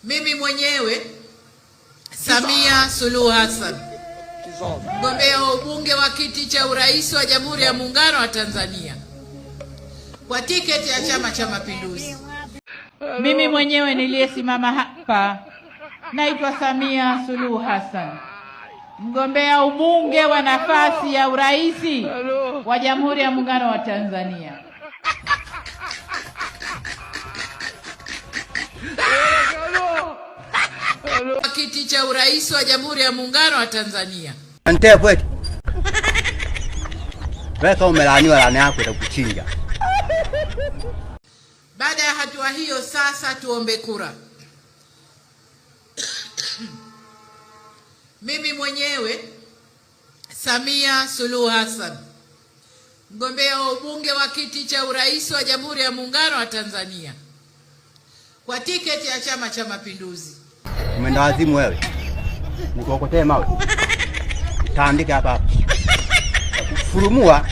Mimi mwenyewe Samia Suluhu Hassan, mgombea wa ubunge wa kiti cha urais wa Jamhuri ya Muungano wa Tanzania kwa tiketi ya Chama cha Mapinduzi. Mimi mwenyewe niliyesimama hapa naitwa Samia Suluhu Hassan, mgombea ubunge wa nafasi ya urais wa Jamhuri ya Muungano wa Tanzania. Kiti cha urais wa Jamhuri ya Muungano wa Tanzania. Ante kwetu. Weka umelaniwa laana yako itakuchinja. Baada ya hatua hiyo sasa tuombe kura. Mimi mwenyewe Samia Suluhu Hassan, mgombea wa ubunge wa kiti cha urais wa Jamhuri ya Muungano wa Tanzania kwa tiketi ya Chama cha Mapinduzi. Umeenda wazimu wewe. Ukokotee mawe. Taandika hapa. Furumua